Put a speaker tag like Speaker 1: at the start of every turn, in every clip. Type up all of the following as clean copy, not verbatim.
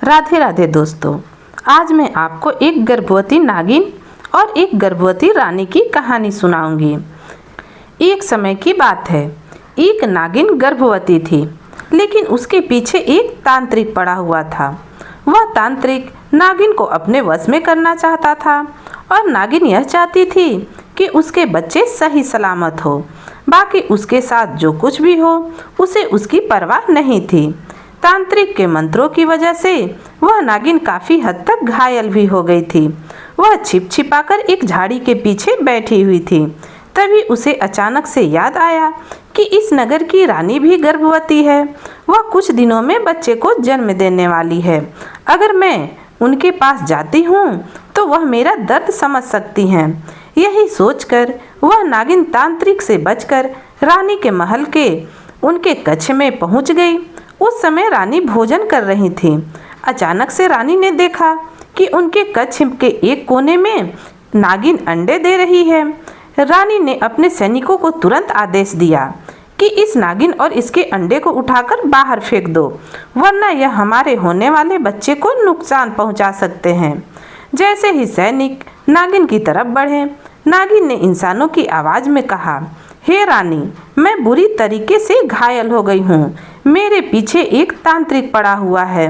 Speaker 1: राधे राधे दोस्तों। आज मैं आपको एक गर्भवती नागिन और एक गर्भवती रानी की कहानी सुनाऊंगी। एक समय की बात है, एक नागिन गर्भवती थी, लेकिन उसके पीछे एक तांत्रिक पड़ा हुआ था। वह तांत्रिक नागिन को अपने वश में करना चाहता था और नागिन यह चाहती थी कि उसके बच्चे सही सलामत हो। बाकी उसके साथ जो कुछ भी हो उसे उसकी परवाह नहीं थी। तांत्रिक के मंत्रों की वजह से वह नागिन काफी हद तक घायल भी हो गई थी। वह छिप छिपाकर एक झाड़ी के पीछे बैठी हुई थी। तभी उसे अचानक से याद आया कि इस नगर की रानी भी गर्भवती है। वह कुछ दिनों में बच्चे को जन्म देने वाली है। अगर मैं उनके पास जाती हूँ तो वह मेरा दर्द समझ सकती हैं। यही सोचकर वह नागिन तांत्रिक से बचकर रानी के महल के उनके कक्ष में पहुँच गई। उस समय रानी भोजन कर रही थी। अचानक से रानी ने देखा कि उनके कक्ष के एक कोने में नागिन अंडे दे रही है। रानी ने अपने सैनिकों को तुरंत आदेश दिया कि इस नागिन और इसके अंडे को उठाकर बाहर फेंक दो, वरना यह हमारे होने वाले बच्चे को नुकसान पहुंचा सकते हैं। जैसे ही सैनिक नागिन की तरफ बढ़े, नागिन ने इंसानों की आवाज़ में कहा, हे रानी, मैं बुरी तरीके से घायल हो गई हूँ। मेरे पीछे एक तांत्रिक पड़ा हुआ है।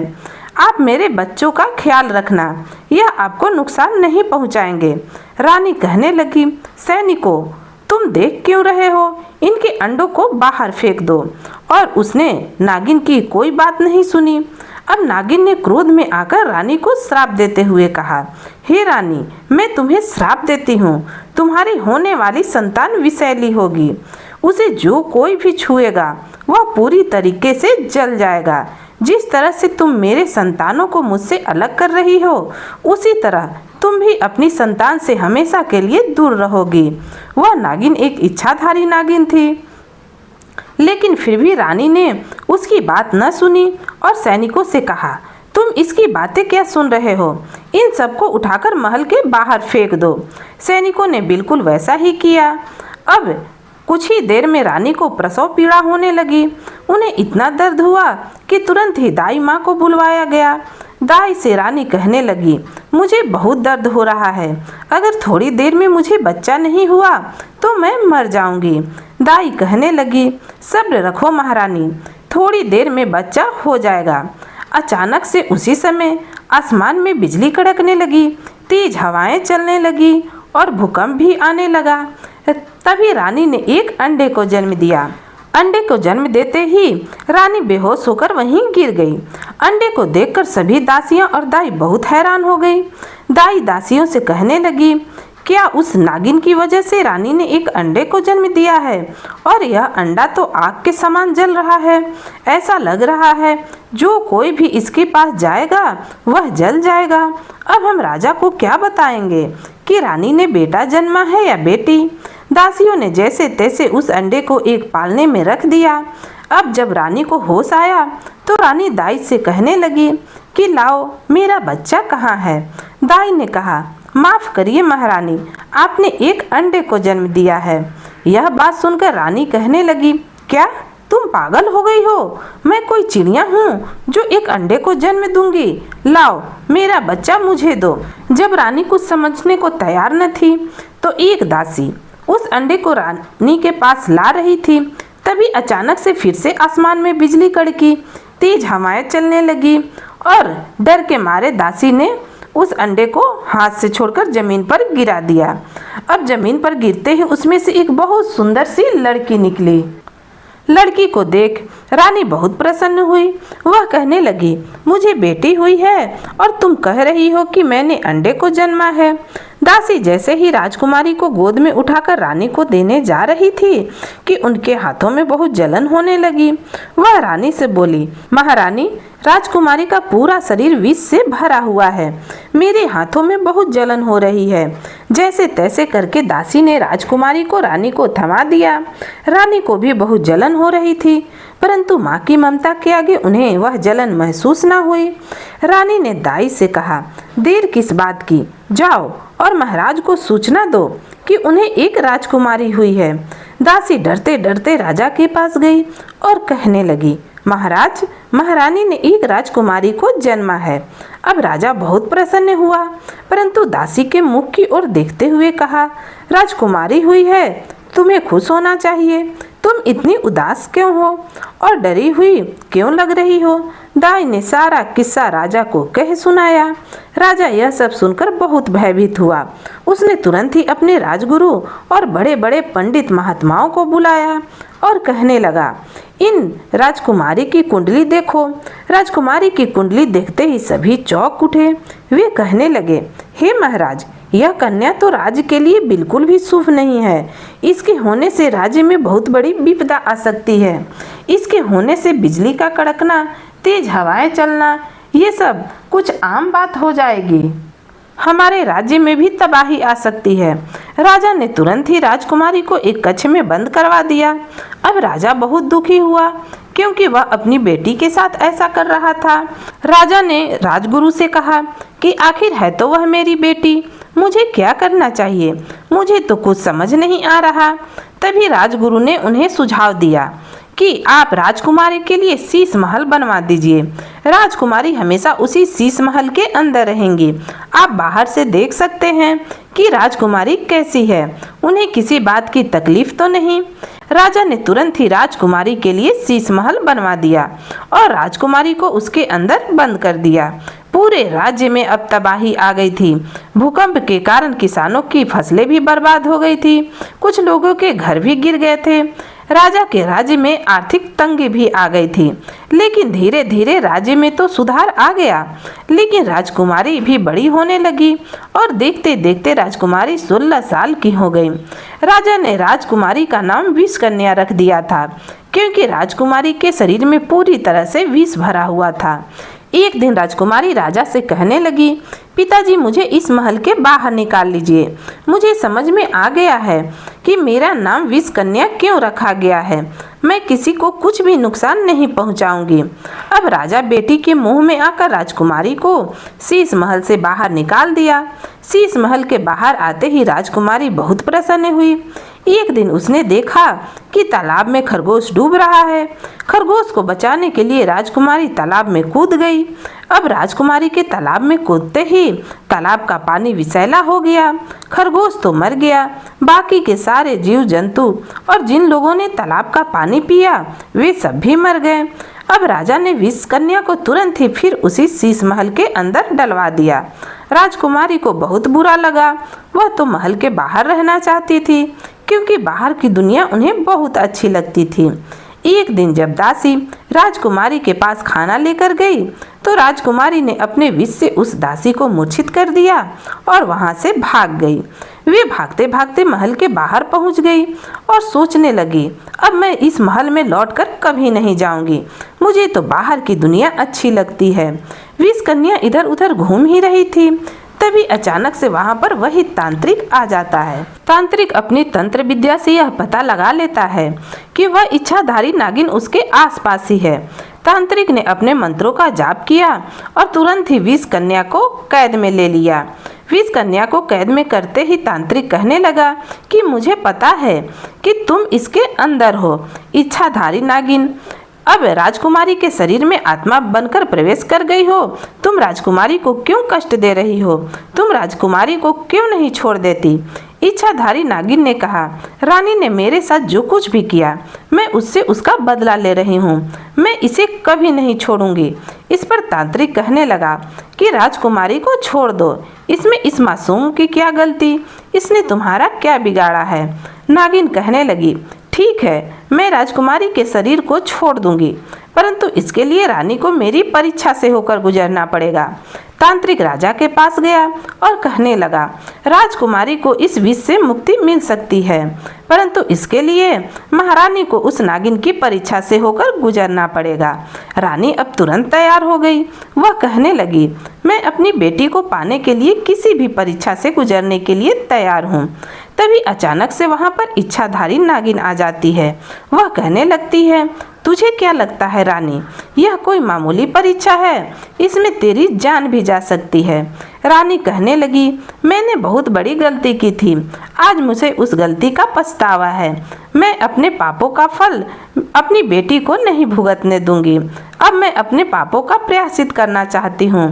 Speaker 1: आप मेरे बच्चों का ख्याल रखना, यह आपको नुकसान नहीं पहुँचाएंगे। रानी कहने लगी, सैनिकों, तुम देख क्यों रहे हो? इनके अंडों को बाहर फेंक दो। और उसने नागिन की कोई बात नहीं सुनी। अब नागिन ने क्रोध में आकर रानी को श्राप देते हुए कहा, हे रानी, मैं तुम्हें श्राप देती हूँ। तुम्हारी होने वाली संतान विषैली होगी। उसे जो कोई भी छुएगा वह पूरी तरीके से जल जाएगा। जिस तरह से तुम मेरे संतानों को मुझसे अलग कर रही हो, उसी तरह तुम भी अपनी संतान से हमेशा के लिए दूर रहोगी। वह नागिन एक इच्छाधारी नागिन थी, लेकिन फिर भी रानी ने उसकी बात न सुनी और सैनिकों से कहा, तुम इसकी बातें क्या सुन रहे हो? इन सबको उठाकर महल के बाहर फेंक दो। सैनिकों ने बिल्कुल वैसा ही किया। अब कुछ ही देर में रानी को प्रसव पीड़ा होने लगी। उन्हें इतना दर्द हुआ कि तुरंत ही दाई माँ को बुलवाया गया। दाई से रानी कहने लगी, मुझे बहुत दर्द हो रहा है। अगर थोड़ी देर में मुझे बच्चा नहीं हुआ तो मैं मर जाऊंगी। दाई कहने लगी, सब्र रखो महारानी, थोड़ी देर में बच्चा हो जाएगा। अचानक से उसी समय आसमान में बिजली कड़कने लगी, तेज हवाएं चलने लगी और भूकंप भी आने लगा। तभी रानी ने एक अंडे को जन्म दिया। अंडे को जन्म देते ही रानी बेहोश होकर वहीं गिर गई। अंडे को देखकर सभी दासियां और दाई बहुत हैरान हो गई। दाई दासियों से कहने लगी, क्या उस नागिन की वजह से रानी ने एक अंडे को जन्म दिया है? और यह अंडा तो आग के समान जल रहा है। ऐसा लग रहा है जो कोई भी इसके पास जाएगा वह जल जाएगा। अब हम राजा को क्या बताएंगे कि रानी ने बेटा जन्मा है या बेटी? दासियों ने जैसे तैसे उस अंडे को एक पालने में रख दिया। अब जब रानी को होश आया तो रानी दाई से कहने लगी कि लाओ, मेरा बच्चा कहाँ है? दाई ने कहा, माफ़ करिए महारानी, आपने एक अंडे को जन्म दिया है। यह बात सुनकर रानी कहने लगी, क्या तुम पागल हो गई हो? मैं कोई चिड़िया हूँ जो एक अंडे को जन्म दूंगी? लाओ, मेरा बच्चा मुझे दो। जब रानी कुछ समझने को तैयार न थी तो एक दासी उस अंडे को रानी के पास ला रही थी। तभी अचानक से फिर से आसमान में बिजली कड़की, तेज हवाएं चलने लगी और डर के मारे दासी ने उस अंडे को हाथ से छोड़कर जमीन पर गिरा दिया। अब जमीन पर गिरते ही उसमें से एक बहुत सुंदर सी लड़की निकली। लड़की को देख रानी बहुत प्रसन्न हुई। वह कहने लगी, मुझे बेटी हुई है और तुम कह रही हो कि मैंने अंडे को जन्मा है। दासी जैसे ही राजकुमारी को गोद में उठाकर रानी को देने जा रही थी कि उनके हाथों में बहुत जलन होने लगी। वह रानी से बोली, महारानी, राजकुमारी का पूरा शरीर विष से भरा हुआ है। मेरे हाथों में बहुत जलन हो रही है। जैसे तैसे करके दासी ने राजकुमारी को रानी को थमा दिया। रानी को भी बहुत जलन हो रही थी, परंतु माँ की ममता के आगे उन्हें वह जलन महसूस न हुई। रानी ने दाई से कहा, देर किस बात की, जाओ और महाराज को सूचना दो कि उन्हें एक राजकुमारी हुई है। दासी डरते डरते राजा के पास गई और कहने लगी, महाराज, महारानी ने एक राजकुमारी को जन्मा है। अब राजा बहुत प्रसन्न हुआ, परंतु दासी के मुख की ओर देखते हुए कहा, राजकुमारी हुई है, तुम्हें खुश होना चाहिए। तुम इतनी उदास क्यों हो और डरी हुई क्यों लग रही हो? दाई ने सारा किस्सा राजा को कह सुनाया। राजा यह सब सुनकर बहुत भयभीत हुआ। उसने तुरंत ही अपने राजगुरु और बड़े बड़े पंडित महात्माओं को बुलाया और कहने लगा, इन राजकुमारी की कुंडली देखो। राजकुमारी की कुंडली देखते ही सभी चौंक उठे। वे कहने लगे, हे महाराज, यह कन्या तो राज्य के लिए बिल्कुल भी शुभ नहीं है। इसके होने से राज्य में बहुत बड़ी विपदा आ सकती है। इसके होने से बिजली का कड़कना, तेज हवाएं चलना, ये सब कुछ आम बात हो जाएगी। हमारे राज्य में भी तबाही आ सकती है। राजा ने तुरंत ही राजकुमारी को एक कक्ष में बंद करवा दिया। अब राजा बहुत दुखी हुआ, क्योंकि वह अपनी बेटी के साथ ऐसा कर रहा था। राजा ने राजगुरु से कहा कि आखिर है तो वह मेरी बेटी, मुझे क्या करना चाहिए? मुझे तो कुछ समझ नहीं आ रहा। तभी राजगुरु ने उन्हें सुझाव दिया कि आप राजकुमारी के लिए शीश महल बनवा दीजिए। राजकुमारी हमेशा उसी शीश महल के अंदर रहेंगी। आप बाहर से देख सकते हैं कि राजकुमारी कैसी है, उन्हें किसी बात की तकलीफ तो नहीं। राजा ने तुरंत ही राजकुमारी के लिए शीश महल बनवा दिया और राजकुमारी को उसके अंदर बंद कर दिया। पूरे राज्य में अब तबाही आ गई थी। भूकंप के कारण किसानों की फसलें भी बर्बाद हो गई थी। कुछ लोगों के घर भी गिर गए थे। राजा के राज्य में आर्थिक तंगी भी आ गई थी, लेकिन धीरे धीरे राज्य में तो सुधार आ गया। लेकिन राजकुमारी भी बड़ी होने लगी और देखते देखते राजकुमारी 16 साल की हो गई। राजा ने राजकुमारी का नाम विष कन्या रख दिया था, क्योंकि राजकुमारी के शरीर में पूरी तरह से विष भरा हुआ था। एक दिन राजकुमारी राजा से कहने लगी, पिताजी, मुझे इस महल के बाहर निकाल लीजिए। मुझे समझ में आ गया है कि मेरा नाम विष कन्या क्यों रखा गया है। मैं किसी को कुछ भी नुकसान नहीं पहुंचाऊंगी। अब राजा बेटी के मुंह में आकर राजकुमारी को शीश महल से बाहर निकाल दिया। शीश महल के बाहर आते ही राजकुमारी बहुत प्रसन्न हुई। एक दिन उसने देखा कि तालाब में खरगोश डूब रहा है। खरगोश को बचाने के लिए राजकुमारी तालाब में कूद गई। अब राजकुमारी के तालाब में कूदते ही तालाब का पानी विषैला हो गया। खरगोश तो मर गया। बाकी के सारे जीव जंतु और जिन लोगों ने तालाब का पानी पिया वे सब भी मर गए। अब राजा ने विष कन्या को तुरंत ही फिर उसी शीश महल के अंदर डलवा दिया। राजकुमारी को बहुत बुरा लगा। वह तो महल के बाहर रहना चाहती थी, क्योंकि बाहर की दुनिया उन्हें बहुत अच्छी लगती थी। एक दिन जब दासी राजकुमारी के पास खाना लेकर गई, तो राजकुमारी ने अपने विष से उस दासी को मूर्छित कर दिया और वहां से भाग गई। वे भागते भागते महल के बाहर पहुंच गई और सोचने लगी, अब मैं इस महल में लौटकर कभी नहीं जाऊंगी। मुझे तो बाहर की दुनिया अच्छी लगती है। विष कन्या इधर उधर घूम ही रही थी, तभी अचानक से वहां पर वही तांत्रिक आ जाता है। तांत्रिक अपनी तंत्र विद्या से यह पता लगा लेता है कि वह इच्छाधारी नागिन उसके आसपास ही है। तांत्रिक ने अपने मंत्रों का जाप किया और तुरंत ही विष कन्या को कैद में ले लिया। विष कन्या को कैद में करते ही तांत्रिक कहने लगा कि मुझे पता है कि तुम इसके अंदर हो, इच्छाधारी नागिन। अब राजकुमारी के शरीर में आत्मा बनकर प्रवेश कर गई हो। तुम राजकुमारी को क्यों कष्ट दे रही हो? तुम राजकुमारी को क्यों नहीं छोड़ देती? इच्छाधारी नागिन ने कहा, रानी ने मेरे साथ जो कुछ भी किया, मैं उससे उसका बदला ले रही हूँ। मैं इसे कभी नहीं छोड़ूंगी। इस पर तांत्रिक कहने लगा कि राजकुमारी को छोड़ दो। इसमें इस मासूम की क्या गलती? इसने तुम्हारा क्या बिगाड़ा है? नागिन कहने लगी, ठीक है, मैं राजकुमारी के शरीर को छोड़ दूंगी, परंतु इसके लिए रानी को मेरी परीक्षा से होकर गुजरना पड़ेगा। तांत्रिक राजा के पास गया और कहने लगा, राजकुमारी को इस विष से मुक्ति मिल सकती है, परंतु इसके लिए महारानी को उस नागिन की परीक्षा से होकर गुजरना पड़ेगा। रानी अब तुरंत तैयार हो गई। वह कहने लगी, मैं अपनी बेटी को पाने के लिए किसी भी परीक्षा से गुजरने के लिए तैयार हूँ। तभी अचानक से वहाँ पर इच्छाधारी नागिन आ जाती है। वह कहने लगती है, तुझे क्या लगता है रानी, यह कोई मामूली परीक्षा है? इसमें तेरी जान भी जा सकती है। रानी कहने लगी, मैंने बहुत बड़ी गलती की थी। आज मुझे उस गलती का पछतावा है। मैं अपने पापों का फल अपनी बेटी को नहीं भुगतने दूंगी। अब मैं अपने पापों का प्रायश्चित करना चाहती हूँ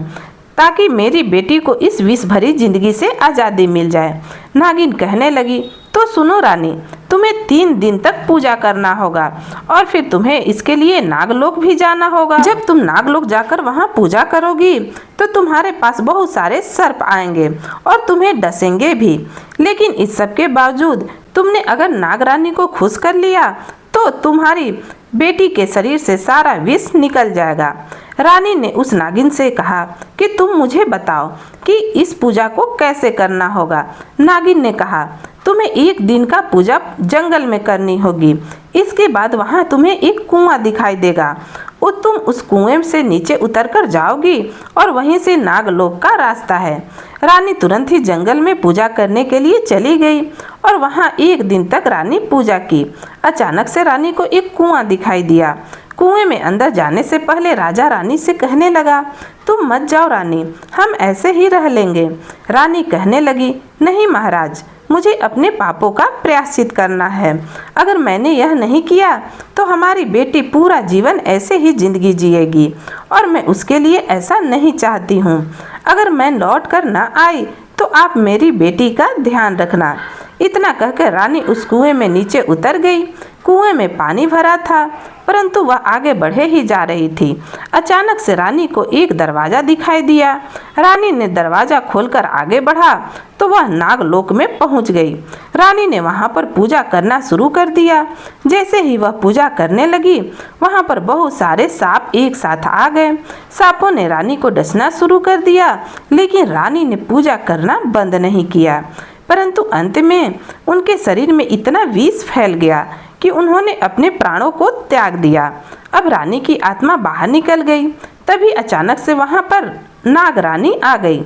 Speaker 1: ताकि मेरी बेटी को इस विष भरी जिंदगी से आज़ादी मिल जाए। नागिन कहने लगी, तो सुनो रानी, तुम्हें 3 दिन तक पूजा करना होगा और फिर तुम्हें इसके लिए नागलोक भी जाना होगा। जब तुम नागलोक जाकर वहाँ पूजा करोगी तो तुम्हारे पास बहुत सारे सर्प आएंगे और तुम्हें डसेंगे भी। लेकिन इस सब के बावजूद तुमने अगर नागरानी को खुश कर लिया तो तुम्हारी बेटी के शरीर से सारा विष निकल जाएगा। रानी ने उस नागिन से कहा कि तुम मुझे बताओ कि इस पूजा को कैसे करना होगा। नागिन ने कहा, तुम्हें 1 दिन का पूजा जंगल में करनी होगी। इसके बाद वहाँ तुम्हें एक कुआं दिखाई देगा और तुम उस कुएं से नीचे उतरकर जाओगी और वहीं से नागलोक का रास्ता है। रानी तुरंत ही जंगल में पूजा करने के लिए चली गई और वहाँ 1 दिन तक रानी पूजा की। अचानक से रानी को एक कुआं दिखाई दिया। कुएं में अंदर जाने से पहले राजा रानी से कहने लगा, तुम मत जाओ रानी, हम ऐसे ही रह लेंगे। रानी कहने लगी, नहीं महाराज, मुझे अपने पापों का प्रायश्चित करना है। अगर मैंने यह नहीं किया तो हमारी बेटी पूरा जीवन ऐसे ही जिंदगी जिएगी और मैं उसके लिए ऐसा नहीं चाहती हूँ। अगर मैं लौट कर न आई तो आप मेरी बेटी का ध्यान रखना। इतना कहकर रानी उस कुएं में नीचे उतर गई। कुएं में पानी भरा था परंतु वह आगे बढ़े ही जा रही थी। अचानक से रानी को एक दरवाजा दिखाई दिया। रानी ने दरवाजा खोलकर आगे बढ़ा तो वह नागलोक में पहुंच गई। रानी ने वहां पर पूजा करना शुरू कर दिया। जैसे ही वह पूजा करने लगी वहां पर बहुत सारे सांप एक साथ आ गए। सांपों ने रानी को डसना शुरू कर दिया, लेकिन रानी ने पूजा करना बंद नहीं किया। परंतु अंत में उनके शरीर में इतना विष फैल गया कि उन्होंने अपने प्राणों को त्याग दिया। अब रानी की आत्मा बाहर निकल गई। तभी अचानक से वहां पर नागरानी आ गई।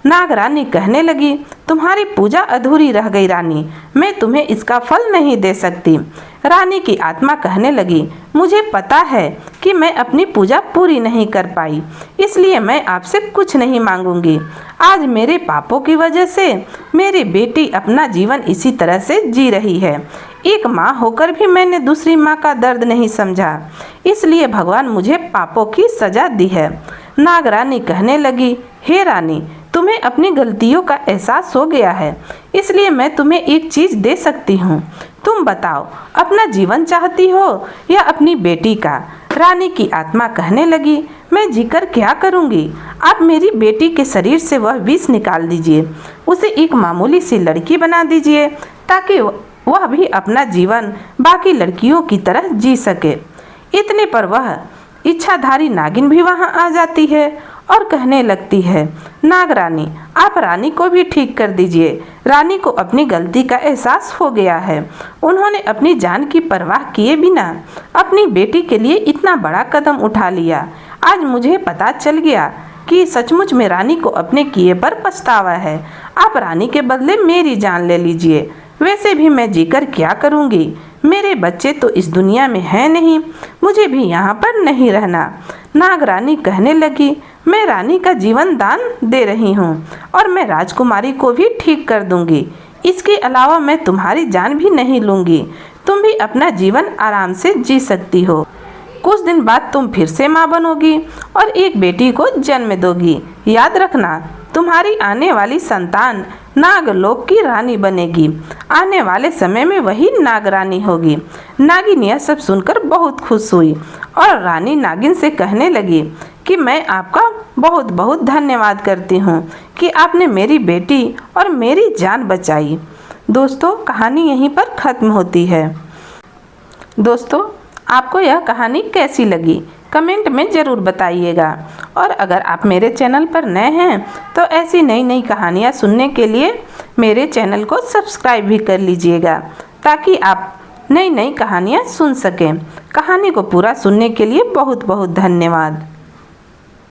Speaker 1: नागरानी कहने लगी, तुम्हारी पूजा अधूरी रह गई रानी, मैं तुम्हें इसका फल नहीं दे सकती। रानी की आत्मा कहने लगी, मुझे पता है कि मैं अपनी पूजा पूरी नहीं कर पाई, इसलिए मैं आपसे कुछ नहीं मांगूंगी। आज मेरे पापों की वजह से मेरी बेटी अपना जीवन इसी तरह से जी रही है। एक माँ होकर भी मैंने दूसरी माँ का दर्द नहीं समझा, इसलिए भगवान मुझे पापों की सजा दी है। नागरानी कहने लगी, हे रानी, तुम्हें अपनी गलतियों का एहसास हो गया है, इसलिए मैं तुम्हें एक चीज़ दे सकती हूँ। तुम बताओ, अपना जीवन चाहती हो या अपनी बेटी का? रानी की आत्मा कहने लगी, मैं जीकर क्या करूँगी? आप मेरी बेटी के शरीर से वह विष निकाल दीजिए, उसे एक मामूली सी लड़की बना दीजिए ताकि वह भी अपना जीवन बाकी लड़कियों की तरह जी सके। इतने पर वह इच्छाधारी नागिन भी वहां आ जाती है और कहने लगती है, नागरानी, आप रानी को भी ठीक कर दीजिए। रानी को अपनी गलती का एहसास हो गया है। उन्होंने अपनी जान की परवाह किए बिना अपनी बेटी के लिए इतना बड़ा कदम उठा लिया। आज मुझे पता चल गया कि सचमुच में रानी को अपने किए पर पछतावा है। आप रानी के बदले मेरी जान ले लीजिए। वैसे भी मैं जीकर क्या करूँगी? मेरे बच्चे तो इस दुनिया में हैं नहीं, मुझे भी यहाँ पर नहीं रहना। नागरानी कहने लगी, मैं रानी का जीवन दान दे रही हूँ और मैं राजकुमारी को भी ठीक कर दूंगी। इसके अलावा मैं तुम्हारी जान भी नहीं लूँगी। तुम भी अपना जीवन आराम से जी सकती हो। कुछ दिन बाद तुम फिर से माँ बनोगी और एक बेटी को जन्म दोगी। याद रखना, तुम्हारी आने वाली संतान नागलोक की रानी बनेगी। आने वाले समय में वही नागरानी होगी। नागिन यह सब सुनकर बहुत खुश हुई और रानी नागिन से कहने लगी कि मैं आपका बहुत बहुत धन्यवाद करती हूँ कि आपने मेरी बेटी और मेरी जान बचाई। दोस्तों, कहानी यहीं पर ख़त्म होती है। दोस्तों, आपको यह कहानी कैसी लगी कमेंट में ज़रूर बताइएगा। और अगर आप मेरे चैनल पर नए हैं तो ऐसी नई नई कहानियाँ सुनने के लिए मेरे चैनल को सब्सक्राइब भी कर लीजिएगा ताकि आप नई नई कहानियाँ सुन सकें। कहानी को पूरा सुनने के लिए बहुत बहुत धन्यवाद।